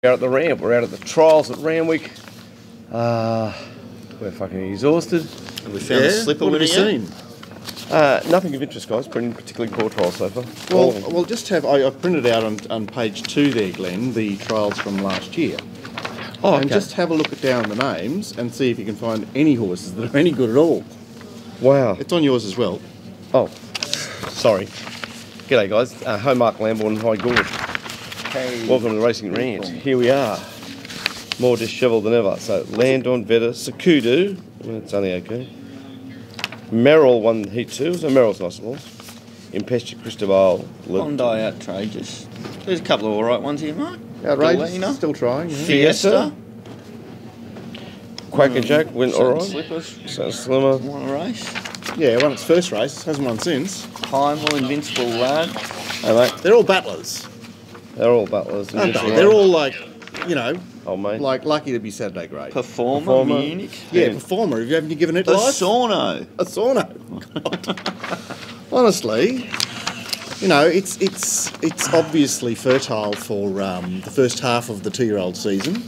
We're out at the ramp. We're out at the trials at Randwick. We're fucking exhausted. Have we found a slipper what winner have you yet? Seen? Nothing of interest, guys. Pretty particularly core trials so far. Well, just have I printed out on page 2 there, Glenn, the trials from last year. Oh, okay. And just have a look down the names and see if you can find any horses that are any good at all. Wow. It's on yours as well. Oh, sorry. G'day, guys. Homemark Lambourne, High Gorge. Hey. Welcome to Racing Rant. Here we are. More dishevelled than ever. So, Landon, Veta, Sakudu. Well, it's only okay. Merrill won Heat 2, so Merrill's nice of all. Impestia Cristobal. Bondi Outrageous. There's a couple of alright ones here, Mark. Outrageous, Galena. still trying. Yeah. Fiesta. Quacker Jack went alright. Slippers. So Slimmer. Won a race. Yeah, won its first race, hasn't won since. Heimel, Invincible Lad. Hey, mate. They're all battlers, They're all battlers. aren't they? They're all like, you know, Oh, mate. like lucky to be Saturday grade. Performer, Munich. Yeah, performer. Haven't you given it life? Osorno. A sauna. Honestly, you know, it's obviously fertile for the first half of the 2-year-old season,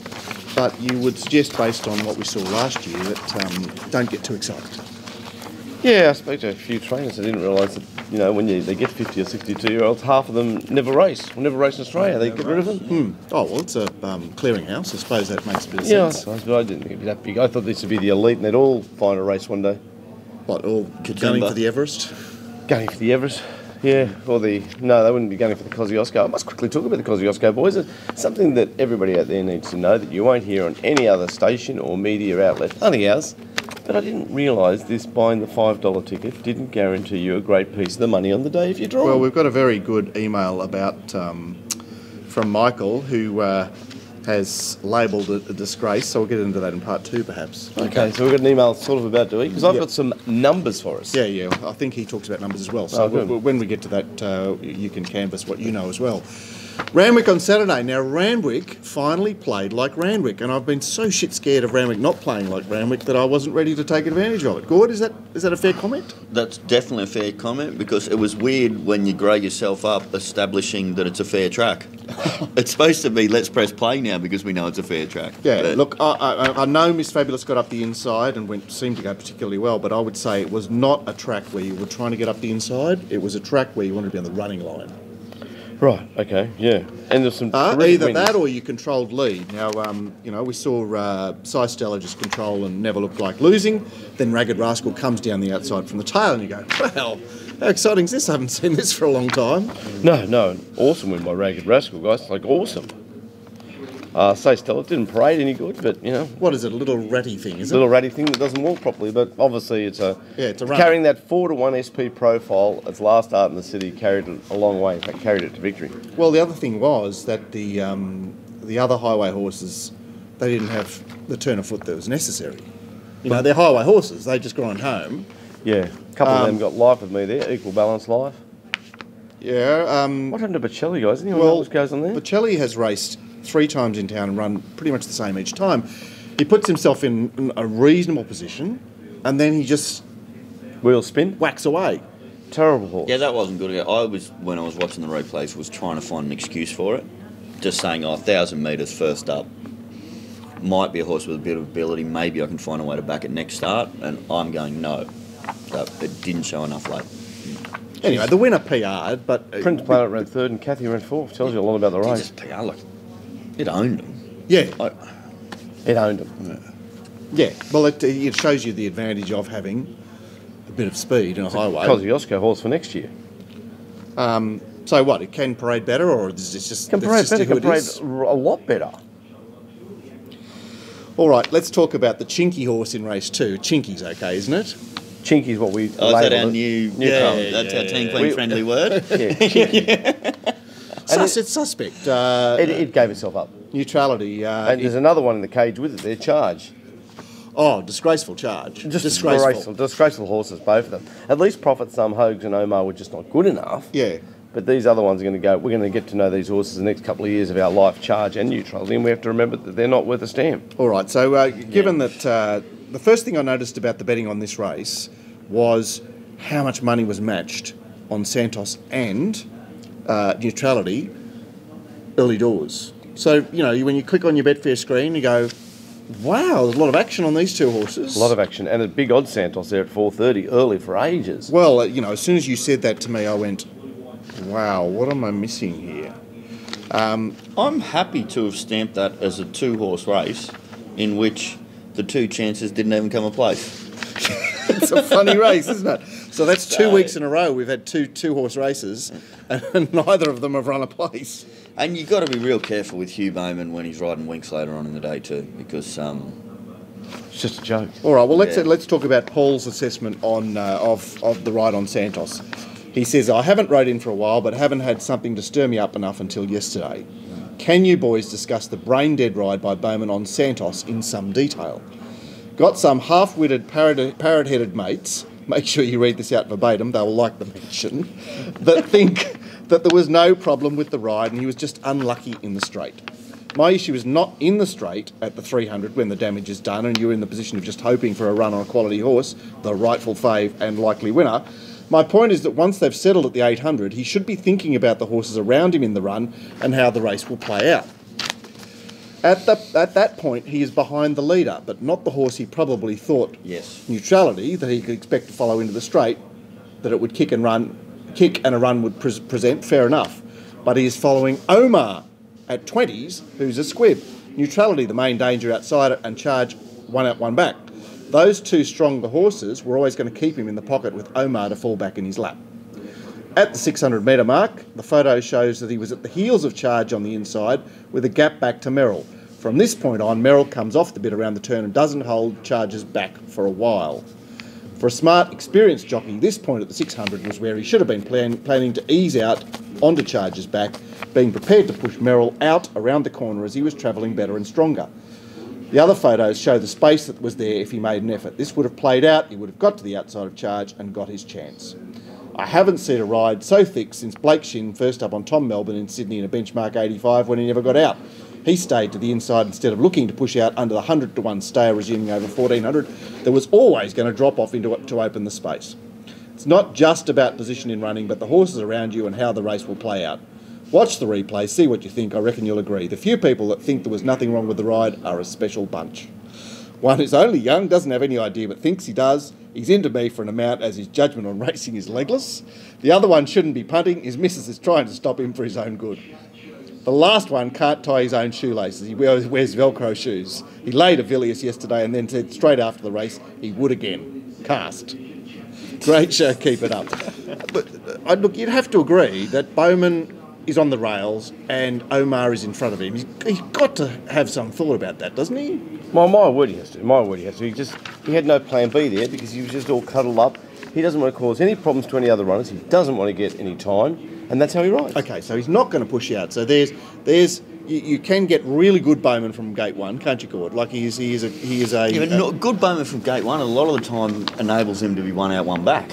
but you would suggest, based on what we saw last year, that don't get too excited. Yeah, I spoke to a few trainers. I didn't realise that, you know, when they get 50 or 62-year-olds, half of them never race. Will never race in Australia. They get rid of them. Oh, well, it's a clearinghouse. I suppose that makes a bit of Yeah, I sense. suppose, but I didn't think it'd be that big. I thought this would be the elite and they'd all find a race one day. What, all gunning for the Everest? Going for the Everest. Yeah, or no, they wouldn't be going for the Kosciuszko. I must quickly talk about the Kosciuszko, boys. It's something that everybody out there needs to know that you won't hear on any other station or media outlet, only ours. But I didn't realise this buying the $5 ticket didn't guarantee you a great piece of the money on the day if you draw. Well, we've got a very good email about from Michael, who has labelled it a disgrace, so we'll get into that in part 2 perhaps. Okay, so we've got an email sort of about doing, because I've got some numbers for us. Yeah, I think he talks about numbers as well, so when we get to that, you can canvass what you know as well. Randwick on Saturday. Now, Randwick finally played like Randwick, and I've been so shit scared of Randwick not playing like Randwick that I wasn't ready to take advantage of it. Gord, is that a fair comment? That's definitely a fair comment, because it was weird when you grow yourself up establishing that it's a fair track. It's supposed to be, let's press play now because we know it's a fair track. Yeah, but look, I know Miss Fabulous got up the inside and seemed to go particularly well, but I would say it was not a track where you were trying to get up the inside. It was a track where you wanted to be on the running line. Right, okay, yeah. And there's some either wins. that or you controlled lead. Now, you know, we saw Cy Stella just control and never looked like losing. Then Ragged Rascal comes down the outside from the tail and you go, well, how exciting is this? I haven't seen this for a long time. No, awesome win by Ragged Rascal, guys. Like, awesome. Say Stella didn't parade any good, but, you know. What is it, a little ratty thing, is it? Little ratty thing that doesn't walk properly, but obviously it's a run. Carrying that 4-1 SP profile, its last start in the city, carried it a long way. In fact, carried it to victory. Well, the other thing was that the other highway horses, they didn't have the turn of foot that was necessary. You know, they're highway horses. They just grind home. Yeah, a couple of them got life with me there, equal balance life. Yeah. What happened to Bocelli, guys? Anyone know what goes on there? Bocelli has raced 3 times in town and run pretty much the same each time. He puts himself in a reasonable position and then he just Wheel spin. whacks away. Terrible horse. yeah, that wasn't good. When I was watching the replays, was trying to find an excuse for it. Just saying, 1,000 metres first up. Might be a horse with a bit of ability. Maybe I can find a way to back it next start. And I'm going, no. So it didn't show enough late. Anyway, the winner PR'd, but... Prince Planet ran 3rd and Kathy ran 4th. Tells you a lot about the race. Just PR, look, it owned them. Yeah. It owned him. Yeah. Well, it shows you the advantage of having a bit of speed in a highway. Kosciuszko horse for next year. So what, it can parade better, or is this just... Can parade better, who can it parade is? a lot better. All right, let's talk about the Chinky horse in race 2. Chinky's okay, isn't it? Chinky's what we Oh, is that our labelled new... term. That's our Team Queen friendly word. Yeah, Chinky. It's suspect. It gave itself up. Neutrality. And there's another one in the cage with it there, Charge. Disgraceful charge. Just disgraceful horses, both of them. At least Prophet, Some, Hogs and Omar were just not good enough. Yeah. But these other ones are going to go, we're going to get to know these horses the next couple of years of our life, Charge and Neutrality, and we have to remember that they're not worth a stamp. All right, so given that the first thing I noticed about the betting on this race was how much money was matched on Santos and Neutrality early doors. So, you know, when you click on your Betfair screen, you go, wow, there's a lot of action on these two horses. A lot of action. And a big odds Santos there at 4:30, early for ages. Well, you know, as soon as you said that to me, I went, wow, what am I missing here? I'm happy to have stamped that as a 2-horse race in which the 2 chances didn't even come a place. It's a funny race, isn't it? So that's 2 weeks in a row we've had two horse races, and neither of them have run a place. And you've got to be real careful with Hugh Bowman when he's riding Winks later on in the day too, because it's just a joke. All right, well let's talk about Paul's assessment on of the ride on Santos. He says, I haven't rode in for a while, but haven't had something to stir me up enough until yesterday. Can you boys discuss the brain-dead ride by Bowman on Santos in some detail? Got some half-witted, parrot-headed mates, make sure you read this out verbatim, they'll like the mention, that think that there was no problem with the ride and he was just unlucky in the straight. My issue is not in the straight at the 300 when the damage is done and you're in the position of just hoping for a run on a quality horse, the rightful fave and likely winner. My point is that once they've settled at the 800, he should be thinking about the horses around him in the run and how the race will play out. At that point, he is behind the leader, but not the horse he probably thought, yes, neutrality, that he could expect to follow into the straight, that it would kick and a run would present, fair enough. But he is following Omar at 20s, who's a squib. Neutrality, the main danger outside it, and Charge, 1 out, 1 back. Those 2 stronger horses were always going to keep him in the pocket with Omar to fall back in his lap. At the 600 metre mark, the photo shows that he was at the heels of Charge on the inside with a gap back to Merrill. From this point on, Merrill comes off the bit around the turn and doesn't hold Charge's back for a while. For a smart, experienced jockey, this point at the 600 was where he should have been planning to ease out onto Charge's back, being prepared to push Merrill out around the corner as he was travelling better and stronger. The other photos show the space that was there if he made an effort. This would have played out, he would have got to the outside of Charge and got his chance. I haven't seen a ride so thick since Blake Shin first up on Tom Melbourne in Sydney in a benchmark 85 when he never got out. He stayed to the inside instead of looking to push out under the 100 to 1 stayer resuming over 1400. There was always going to drop off into it to open the space. It's not just about position in running, but the horses around you and how the race will play out. Watch the replay, see what you think. I reckon you'll agree. The few people that think there was nothing wrong with the ride are a special bunch. One who's only young, doesn't have any idea but thinks he does. He's into me for an amount as his judgment on racing is legless. The other one shouldn't be punting. His missus is trying to stop him for his own good. The last one can't tie his own shoelaces. He wears Velcro shoes. He laid a Villiers yesterday and then said straight after the race he would again. Cast. Great show, keep it up. But look, you'd have to agree that Bowman is on the rails and Omar is in front of him. He's got to have some thought about that, doesn't he? Well, my word he has to. My word he has to. He had no plan B there because he was just all cuddled up. He doesn't want to cause any problems to any other runners. He doesn't want to get any time, and that's how he rides. Okay, so he's not going to push out. So you can get really good Bowman from gate 1, can't you, Gord? Like he is a. Yeah, but not good Bowman from gate 1. A lot of the time enables him to be 1 out, 1 back.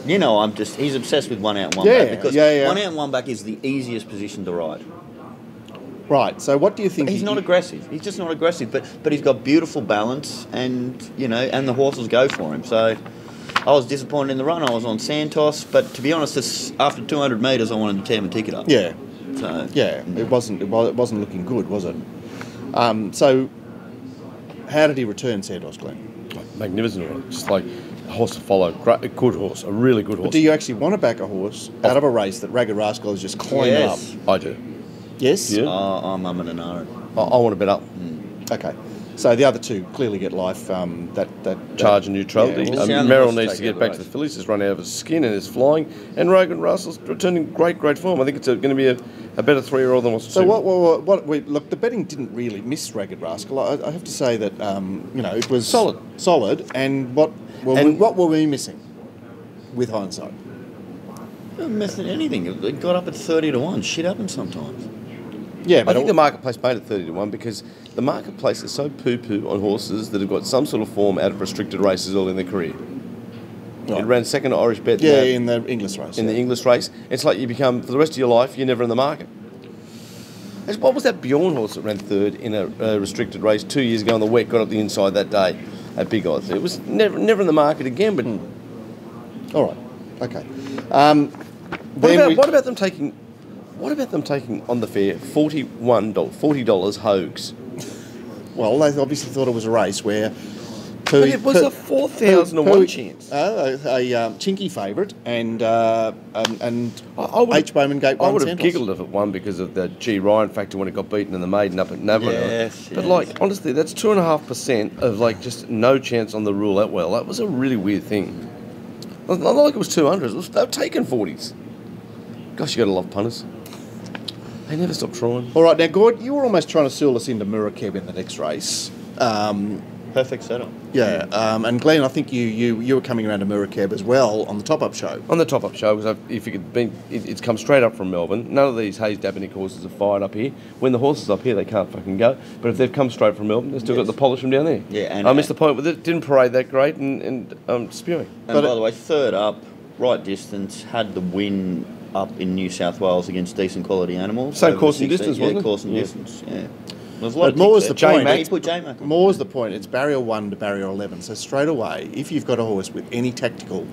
You know, he's obsessed with 1 out, 1 back because 1 out, 1 back is the easiest position to ride. Right. So what do you think? He's not aggressive. He's just not aggressive, but he's got beautiful balance, and and the horses go for him. So I was disappointed in the run. I was on Santos, but to be honest, after 200 metres, I wanted to tear my ticket up. Yeah. So yeah, it wasn't looking good, was it? So how did he return Santos, Glenn? Magnificent. Just like a horse to follow. Great, good horse. A really good horse. But do you actually want to back a horse out of a race that Ragged Rascal is just climbing up? I do. Yes? Yeah. I'm umming and ahhing. I want to bet up. Okay. So the other two clearly get life. Charge and neutrality. Yeah, Merrill needs to get back to the fillies. He's run out of his skin and is flying. And Ragged Rascal's returning great form. I think it's going to be a better 3-year-old than what's so what look, the betting didn't really miss Ragged Rascal. I have to say that it was solid. And what were we missing with hindsight? Not missing anything. It got up at 30 to 1. Shit happens sometimes. Yeah, I think the marketplace paid at 30 to 1 because the marketplace is so poo-poo on horses that have got some sort of form out of restricted races all in their career. Right. It ran second to Irish Bet. Yeah, in the English race. In the English race. It's like you become, for the rest of your life, you're never in the market. What was that Bjorn horse that ran third in a restricted race 2 years ago on the wet, got up the inside that day at big odds? It was never in the market again, but... All right. Okay. What about them taking what about them taking on the fair $40 Hogues? Well, they obviously thought it was a race where... But it was a 4,001 chance. A chinky favourite, and H. Bowman Gate I won would have Santos. giggled if it won because of the G. Ryan factor when it got beaten in the maiden up at Navarone. Yes, But, yes. like, honestly, that's 2.5% of, like, just no chance on the rule that well. That was a really weird thing. Not like it was 200s. They were taking 40s. Gosh, you got to love punters. They never stop trying. All right, now, Gord, you were almost trying to seal us into Murakeb in the next race. Perfect setup. Yeah, and Glenn, I think you were coming around to Murakeb as well on the top-up show. On the top-up show, because it's come straight up from Melbourne. None of these Hayes Dabinick horses are fired up here. When the horses up here, they can't fucking go. But if they've come straight from Melbourne, they've still got the polish them down there. Yeah, and I missed the point with it. Didn't parade that great and spewing. And by the way, third up, right distance, had the win up in New South Wales against decent quality animals. Same Over course and 16 distance, wasn't it? course and Yeah. distance, yeah. There's a lot But of more's ticks the there. point. J-Mac, you put J-Mac on. More's the point. It's barrier 1 to barrier 11. So straight away, if you've got a horse with any tactical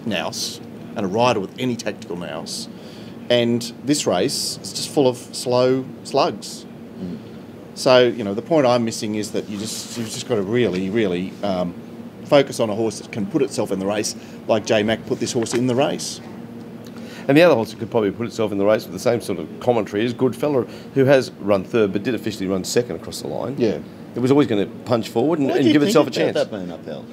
nous and a rider with any tactical nous, and this race is just full of slow slugs. So, the point I'm missing is that you've just got to really, really focus on a horse that can put itself in the race, like J-Mac put this horse in the race. And the other horse that could probably put itself in the race with the same sort of commentary is Goodfella, who has run third but did officially run second across the line. Yeah. It was always going to punch forward and What do you give think itself a about chance. that being upheld?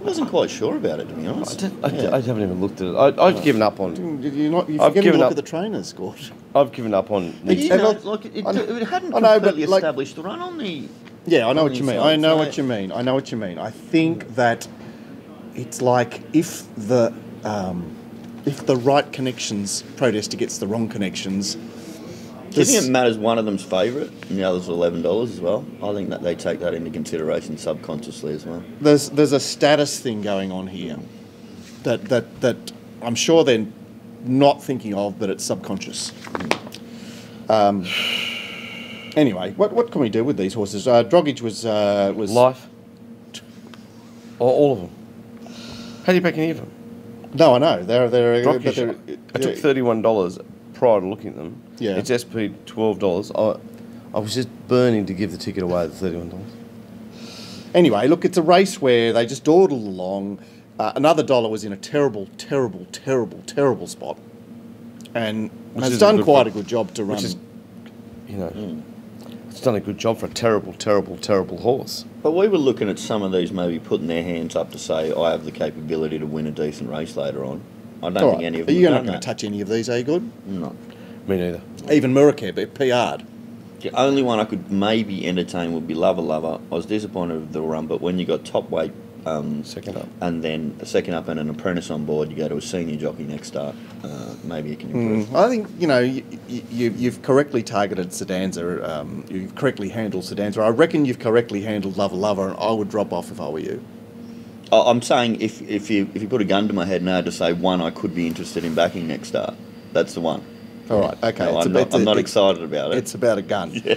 I wasn't quite sure about it, to be honest. I haven't even looked at it. I've given up on. Did you not? You I've forget to given look up. at the trainers, Gord. I've given up on. But you And know, I- like, it I know- hadn't I know, but, completely like- established the run on the... Yeah, I know on what the you mean. inside, I know so- what you mean. I know what you mean. I think that it's like if the right connections protester gets the wrong connections. Do you think it matters one of them's favourite and the other's $11 as well? I think that they take that into consideration subconsciously as well. There's a status thing going on here that I'm sure they're not thinking of, but it's subconscious. Anyway, what can we do with these horses? Droggage was Life. Or all of them. How do you back any of them? No, I know they're Droggage, I took $31 prior to looking at them. Yeah. It's SP $12. I was just burning to give the ticket away at the $31. Anyway, look, it's a race where they just dawdle along. Another dollar was in a terrible spot, and Which has is done a good quite for- a good job to run. Which is, it's done a good job for a terrible horse. But we were looking at some of these maybe putting their hands up to say, I have the capability to win a decent race later on. I don't All think right. any of Are them you have not done going to that. touch any of these, are you good? No. Me neither. Even Murakeb, it PR'd. The only one I could maybe entertain would be Lover Lover. I was disappointed with the run, but when you got top weight Second up. and then a second up and an apprentice on board, you go to a senior jockey next start. Maybe it can improve. I think you've correctly targeted Sedanza. You've correctly handled Sedanza. I reckon you've correctly handled Lover Lover, and I would drop off if I were you. I'm saying if you put a gun to my head now to say one I could be interested in backing next start, that's the one. All right, okay. No, I'm not excited about it. It's about a gun. Yeah.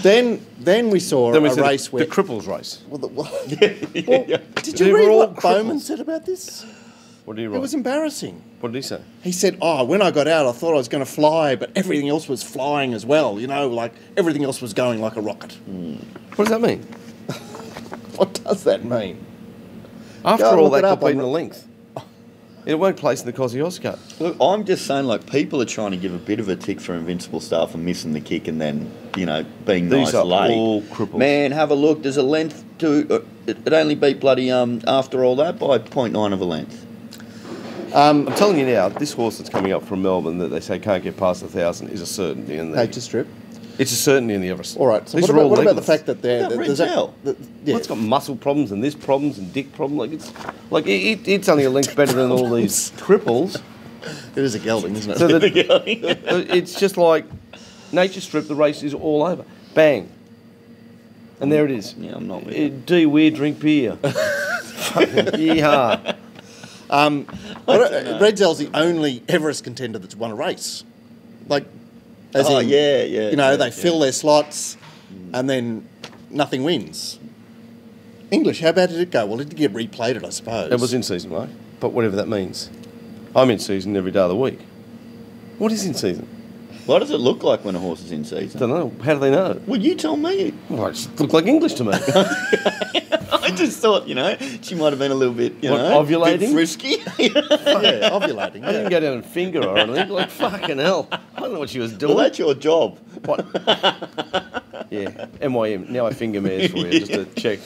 Then we saw Then we a said race the where. Cripples race. Well, well, Yeah. did They you were read all what Bowman cripples. said about this? What did he It write? was embarrassing. What did he say? He said, when I got out, I thought I was going to fly, but everything else was flying as well. Like everything else was going like a rocket. What does that mean? What does that mean? After Go and all look that it up got beaten on- the length. It won't place in the Kosciuszko. Look, I'm just saying, like, people are trying to give a bit of a tick for Invincible Star for missing the kick and then, being These nice are late. all cripples. Man, have a look. There's a length to... it only beat bloody, after all that, by 0.9 of a length. I'm telling you now, this horse that's coming up from Melbourne that they say can't get past 1,000 is a certainty in the. Nature strip. It's a certainty in the Everest. All right. So These what are all about the legless. fact that What about there's Red Gel? yeah. Well, it's got muscle problems and this problems and dick problems. It's only a length better than all these cripples. It is a gelding, isn't it? So it's just like nature strip. The race is all over. Bang. And there it is. Yeah, I'm not with you. D weird drink beer. Yeehaw. Red Zell's the only Everest contender that's won a race. Like, as in, yeah. they fill their slots and then nothing wins. English, how bad did it go? Well, it did get replayed, I suppose. It was in season, right? But whatever that means. I'm in season every day of the week. What is in season? What does it look like when a horse is in I season? don't know. How do they know? Well, you tell me. Well, it just looked like English to me. I just thought, she might have been a little bit, ovulating? bit frisky. Yeah, ovulating. I didn't go down and finger her or anything. Like, fucking hell. I don't know what she was doing. Well, that's your job. What? Yeah, MYM. Now I finger mares for you just to check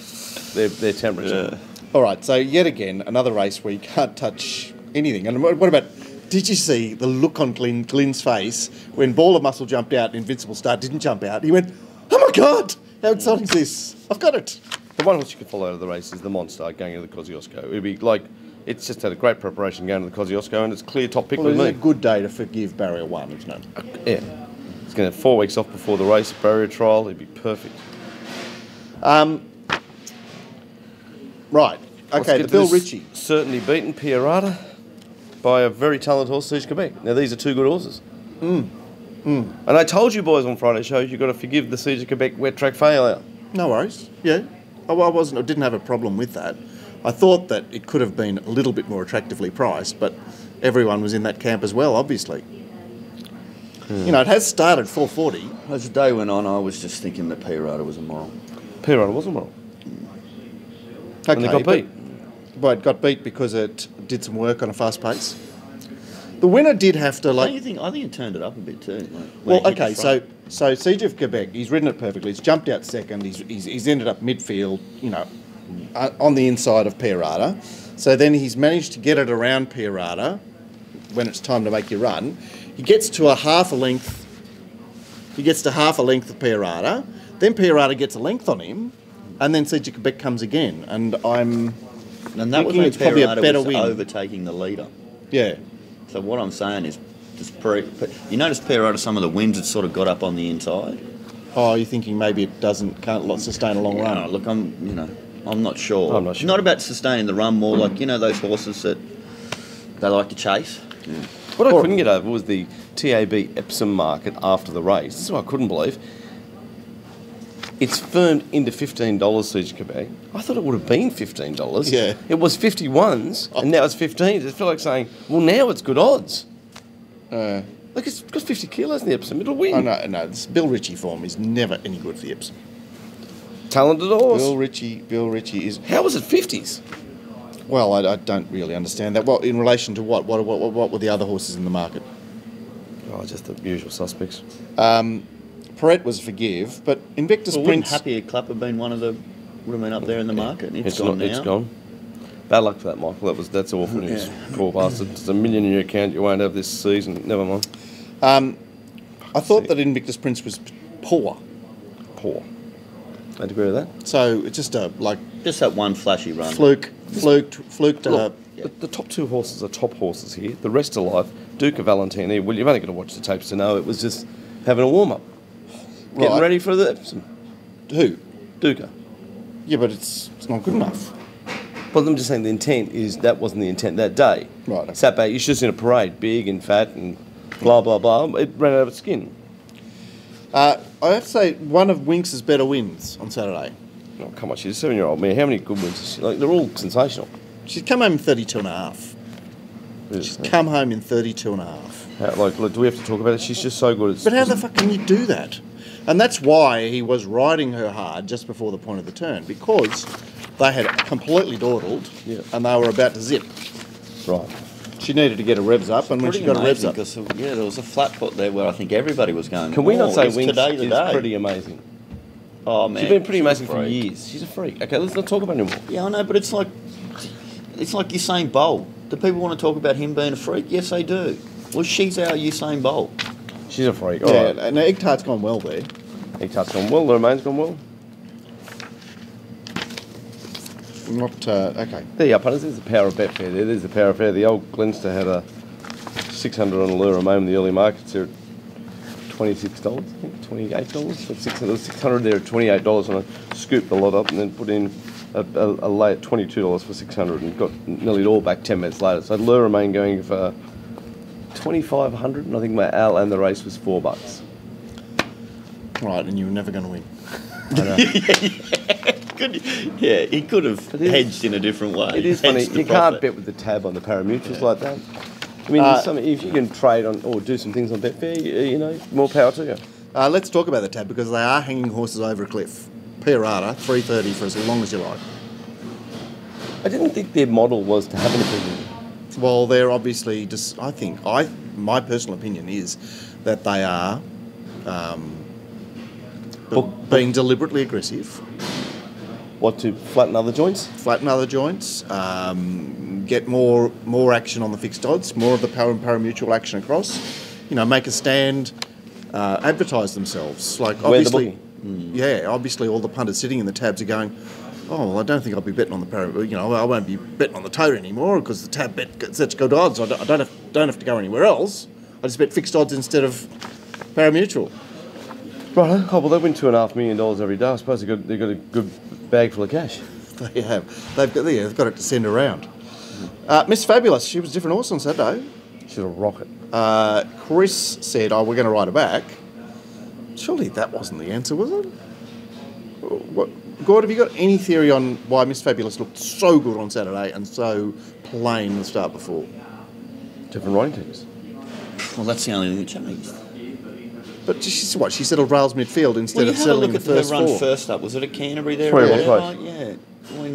their temperature. Yeah. All right, so yet again, another race where you can't touch anything. And what about, did you see the look on Glyn's face when Ball of Muscle jumped out and Invincible Star didn't jump out? He went, oh my God, how exciting is this? I've got it. The one horse you could follow out of the race is the Monster going into the Kosciuszko. It'd be like, it's just had a great preparation going to the Kosciuszko and it's clear top pick with me. It's a good day to forgive Barrier 1, isn't it? Yeah. It's going to have 4 weeks off before the race, barrier trial. It'd be perfect. Right. Let's Okay, get the Bill this Ritchie. certainly beaten Pierrata by a very talented horse, Siege Quebec. Now, these are 2 good horses. And I told you boys on Friday show, you've got to forgive the Siege of Quebec wet track failure. No worries. Yeah. I didn't have a problem with that. I thought that it could have been a little bit more attractively priced, but everyone was in that camp as well, obviously. It has started 440. As the day went on, I was just thinking that Pierrata was immoral. Pierrata wasn't wrong. Okay, And they got beat. But it got beat because it did some work on a fast pace. The winner did have to, I think it turned it up a bit too. Well, okay, so Siege of Quebec, he's ridden it perfectly. He's jumped out second. He's ended up midfield, on the inside of Pierrata. So then he's managed to get it around Pierrata when it's time to make your run. He gets to half a length of Pierrata. Then Pierrata gets a length on him, and then Siege of Quebec comes again. And that was thinking when it's probably a Pierrata better was win. overtaking the leader. Yeah. So what I'm saying is, you notice Pierrata, some of the winds had sort of got up on the inside. Oh, you're thinking maybe it can't sustain a long run. Look, I'm not sure. I'm not sure. Not about sustaining the run, more like those horses that they like to chase. Yeah. What I couldn't get over was the TAB Epsom market after the race. This is what I couldn't believe. It's firmed into $15, Siege Quebec. I thought it would have been $15. Yeah. It was 51s, and now it's 15s. It felt like saying, well, now it's good odds. Look, it's got 50 kilos in the Epsom. It'll win. Oh, no. This Bill Ritchie form is never any good for the Epsom. Talented horse. Bill Ritchie is... How was it 50s? Well, I don't really understand that. Well, in relation to what? What were the other horses in the market? Oh, just the usual suspects. Perrette was forgive, but Invictus Well, wouldn't Prince... Happier Clap have been would have been up there in the market? It's gone now. It's gone. Bad luck for that, Michael. That's awful news. Poor bastard. It's $1 million in your account you won't have this season. Never mind. I thought that Invictus Prince was poor. I'd agree with that. So it's just Just that one flashy run. fluked. Look, the top 2 horses are top horses here. The rest are live. Duca Valentini. Well, you've only got to watch the tapes to know it was just having a warm-up. Getting ready for the Epsom. Who? Duca. Yeah, but it's not good enough. But I'm just saying the intent is that wasn't the intent that day. Right. Okay. Sat back, you should have seen a parade, big and fat and blah, blah, blah. It ran out of its skin. I have to say, one of Winx's better wins on Saturday. Oh, come on, she's a 7-year-old man. How many good wins is she? Like, they're all sensational. She's come home in 32 and a half. She's come home in 32 and a half. Look, do we have to talk about it? She's just so good. But how the fuck can you do that? And that's why he was riding her hard just before the point of the turn, because they had completely dawdled and they were about to zip. Right. She needed to get her revs up, and when she got her revs up... Because, there was a flat pot there where I think everybody was going, Can we not say is Winx today the is day? pretty amazing? Oh, man. She's been pretty amazing a for freak. years. She's a freak. Okay, let's not talk about it anymore. Yeah, I know, but it's like Usain Bolt. Do people want to talk about him being a freak? Yes, they do. Well, she's our Usain Bolt. She's a freak. Yeah, All right. and Egg Tart's gone well there. Egg Tart's gone well. The Romain's gone well. Okay. There you are, punters. There's the power of Betfair there. There's the power of Betfair. The old Glenster had a 600 on a lure Romain in the early markets. They're at $26, I think, $28. There was 600 there at $28, and I scooped the lot up and then put in a lay at $22 for 600 and got nearly it all back 10 minutes later. So lure Romain going for 2,500, and I think my Al and the race was $4. Right, and you were never going to win. I know. He could have hedged in a different way. It is funny. Hedged the You profit. can't bet with the tab on the pari-mutuals like that. I mean, there's something, if you can trade on or do some things on Betfair, you know, more power to you. Let's talk about the tab because they are hanging horses over a cliff. Pirata, 330 for as long as you like. I didn't think their model was to have an opinion. Well, they're obviously just. My personal opinion is that they are being deliberately aggressive. What, to flatten other joints? Flatten other joints. Get more action on the fixed odds. More of the power and pari-mutuel action across. You know, make a stand. Advertise themselves. Like obviously, obviously all the punters sitting in the tabs are going, oh, well, I don't think I'll be betting on the pari. You know, I won't be betting on the tote anymore because the tab bet gets such good odds. I don't have to go anywhere else. I just bet fixed odds instead of pari-mutuel. Right. Oh, well, they win $2.5 million every day. I suppose they've got a good bag full of cash. They have. They've got it to send around. Miss Fabulous, she was a different horse on Saturday. She's a rocket. Chris said, oh, we're going to ride her back. Surely that wasn't the answer, was it? What, Gord, have you got any theory on why Miss Fabulous looked so good on Saturday and so plain the start before? Different riding teams. Well, that's the only thing that changed. But she settled rails midfield instead of settling the first her run four. first up. Was it at Canterbury there? Yeah.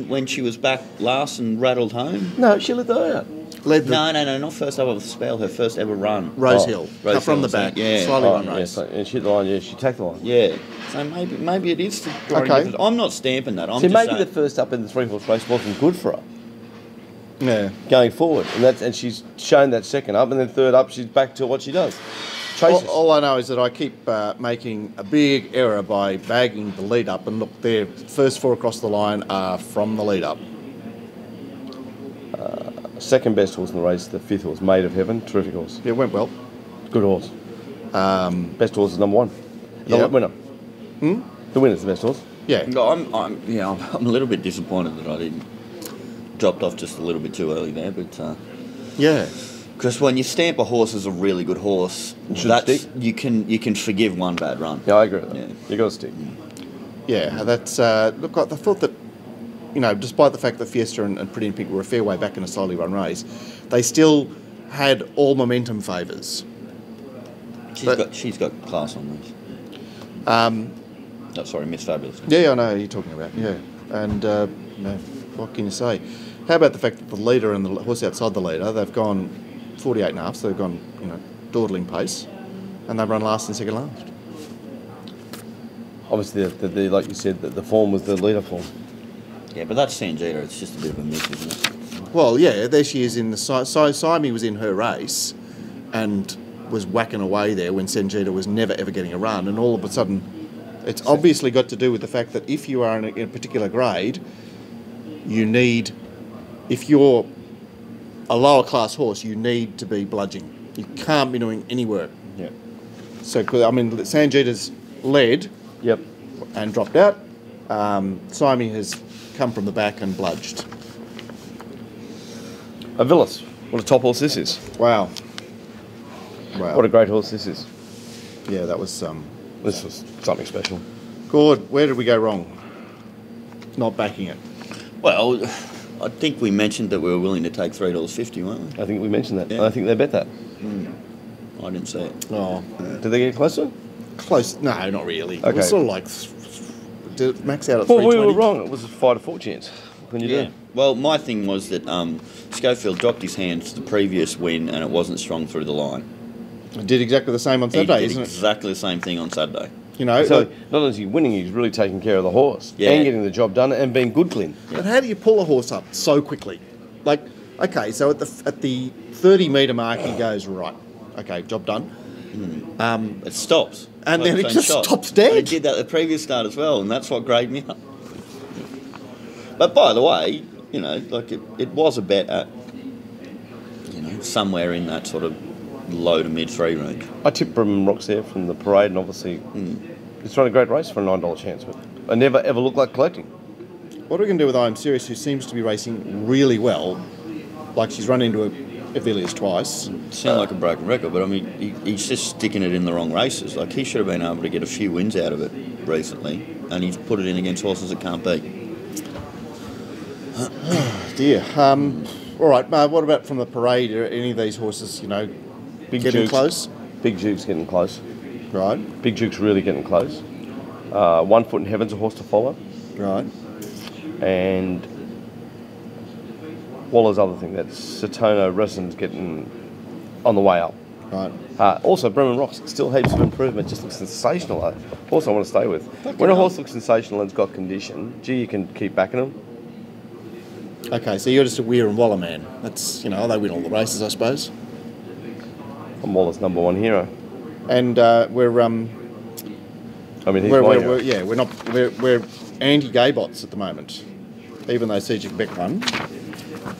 When she was back last and rattled home. No, she led the out. No, not first up of the spell. Her first ever run. Rose Hill. Rose from Hill, the back. yeah. Slightly run race. Yeah, and she hit the line. Yeah, she tacked the line. Yeah. So maybe it is. Okay. I'm not stamping that. See, maybe the first up in the 3-horse race wasn't good for her. Yeah. Going forward, and she's shown that second up, and then third up, she's back to what she does. All I know is that I keep making a big error by bagging the lead up, and look, their first four across the line are from the lead up. Second best horse in the race, the 5th horse, Maid of Heaven, terrific horse. Yeah, went well. Good horse. Best horse is number 1. Yeah. The winner. The winner's the best horse. Yeah. No, I'm a little bit disappointed that I didn't dropped off just a little bit too early there, but yeah. Because when you stamp a horse as a really good horse, you can forgive one bad run. Yeah, I agree with that. Yeah. You got to stick. Yeah, that's look. I thought that, you know, despite the fact that Fiesta and Pretty in Pink were a fair way back in a slowly run race, they still had all momentum favours. She's got class on this. Sorry, Miss Fabulous. Yeah, I know who you're talking about. Yeah, and what can you say? How about the fact that the leader and the horse outside the leader, they've gone 48.5, so they've gone, you know, dawdling pace, and they've run last and second last. Obviously, the like you said, the form was the leader form. Yeah, but that's Sanjita. It's just a bit of a mix, isn't it? Well, yeah, there she is in the... So Saimi was in her race and was whacking away there when Sanjita was never, ever getting a run, and all of a sudden, it's obviously got to do with the fact that if you are in a particular grade, you need... If you're a lower class horse, you need to be bludging. You can't be doing any work. Yeah. So, I mean, Sanjita's led... Yep. And dropped out. Saimi has come from the back and bludged. Villas. What a top horse this is. Wow. What a great horse this is. Yeah, that was... This was something special. Gord, where did we go wrong? Not backing it. Well, I think we mentioned that we were willing to take $3.50, weren't we? I think we mentioned that. Yeah. I think they bet that. I didn't see it. Oh. Did they get closer? Close. No, not really. Okay. It was sort of like... Did it max out at 320? Well, we were wrong. It was a 5 to 4 chance. What can you do? Well, my thing was that Schofield dropped his hands to the previous win and it wasn't strong through the line. It did exactly the same on Saturday, He isn't did exactly the same thing on Saturday. You know, So not only is he winning, he's really taking care of the horse and getting the job done and being good, Glenn. But how do you pull a horse up so quickly? Like, okay, so at the 30-metre mark, he goes, right, okay, job done. It stops. And Like then the it same just shot. stops dead. He did that the previous start as well, and that's what graded me up. But by the way, you know, like it was a bet at, you know, somewhere in that sort of low to mid 3 range. I tipped Brim Rocks there from the parade, and obviously it's run a great race for a $9 chance, but I never ever looked like collecting. What are we going to do with I'm Serious, who seems to be racing really well? Like she's run into Avilias twice. Sound like a broken record, but I mean, he's just sticking it in the wrong races. Like he should have been able to get a few wins out of it recently, and he's put it in against horses that can't beat. Dear. All right, what about from the parade? Are any of these horses, Big getting Duke's, close? Big Duke's getting close. Right. Big Duke's really getting close. 1 Foot in Heaven's a horse to follow. Right. And Waller's other thing, that's Satono Reson's getting on the way up. Right. Also, Bremen Rocks, still heaps of improvement, just looks sensational. Horse I want to stay with. When a horse looks sensational and it's got condition, gee, you can keep backing them. Okay, so you're just a Weir and Waller man. That's, they win all the races, I suppose. I'm Waller's number one hero. And he's my hero. we're anti-gay bots at the moment, even though Cedric Beck won.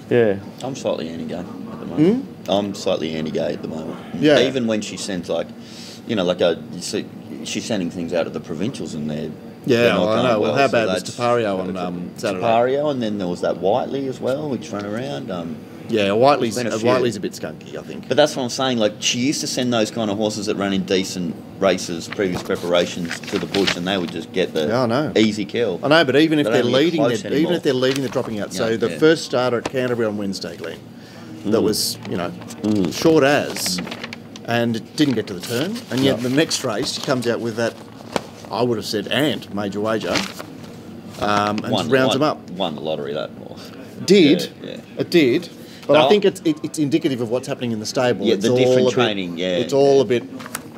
Yeah. I'm slightly anti-gay at the moment. I'm slightly anti-gay at the moment. Yeah. Even when she sends she's sending things out of the provincials and they're Yeah, not I going know. Well, how so bad was that's- Tapario on Saturday? Tapario, and then there was that Whiteley as well, which ran around. Yeah, Whiteley's There's been a few. Whiteley's a bit skunky, I think. But that's what I'm saying. Like, she used to send those kind of horses that ran in decent races, previous preparations to the bush, and they would just get the Yeah, I know. easy kill. I know, but even if They they're don't get leading, close they're anymore. dropping out. So Yeah, the yeah. first starter at Canterbury on Wednesday, Glenn, that was short as, and it didn't get to the turn, and yet the next race she comes out with that. I would have said Ant major wager, and just rounds them up. Won the lottery, that horse. Did Yeah. it did? But No, I think it's indicative of what's happening in the stable. Yeah, It's the all different a bit- training, yeah. It's all a bit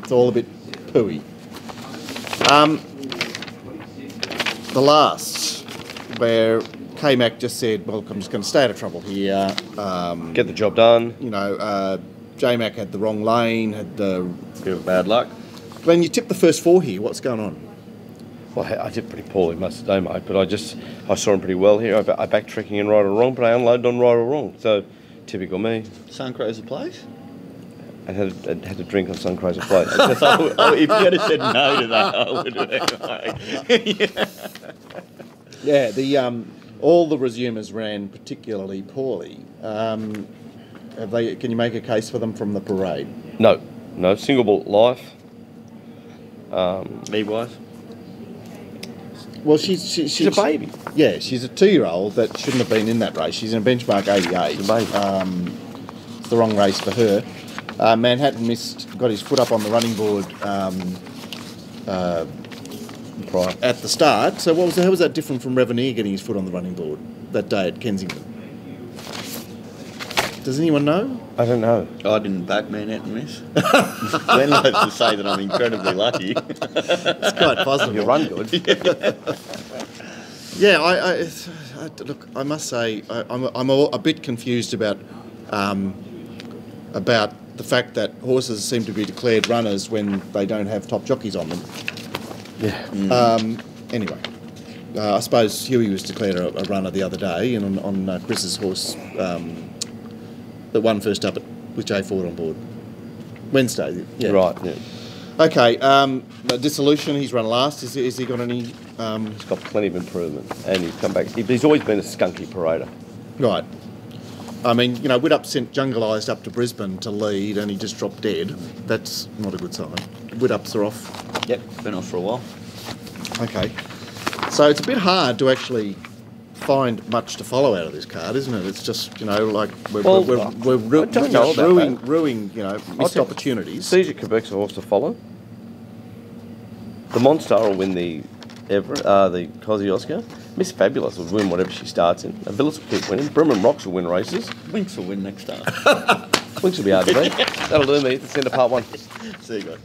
pooey. The last, where K-Mac just said, well, I'm just going to stay out of trouble here. Get the job done. J-Mac had the wrong lane, had the... Bit of bad luck. Glenn, you tipped the first four here. What's going on? Well, I did pretty poorly most of the day, mate, but I saw him pretty well here. I backed trekking in right or wrong, but I unloaded on right or wrong. So, typical me. Suncro's a place? I had a drink on Suncro's Place. If you had said no to that, I would have been like... All the resumers ran particularly poorly. Can you make a case for them from the parade? No, single ball life. Me-wise? Well, she's a baby. Yeah, she's a 2-year-old that shouldn't have been in that race. She's in a benchmark 88. She's a baby. It's the wrong race for her. Manhattan got his foot up on the running board at the start. So how was that different from Reveneer getting his foot on the running board that day at Kensington? Does anyone know? I don't know. I didn't back Manhattan miss. Glenn likes to say that I'm incredibly lucky. It's quite possible. You run good. Yeah, I look. I must say, I'm a bit confused about the fact that horses seem to be declared runners when they don't have top jockeys on them. Yeah. Anyway, I suppose Huey was declared a runner the other day, and on Chris's horse that won first up with Jay Ford on board. Wednesday. Yeah. Right. Yeah. Okay. Dissolution. He's run last. Is he got any? He's got plenty of improvement, and he's come back. He's always been a skunky parader. Right. I mean, Widdop sent Jungle Eyes up to Brisbane to lead and he just dropped dead. That's not a good sign. Widdups are off. Yep, been off for a while. Okay. So it's a bit hard to actually find much to follow out of this card, isn't it? It's just, we're ruining missed opportunities. Cedric Quebec's a horse to follow. The Monstar will win the Kosciuszko. Miss Fabulous will win whatever she starts in. Villas will keep winning. Bremen Rocks will win races. Winks will win next start. Winks will be hard to beat. That'll do me. That's the end of part 1. See you guys.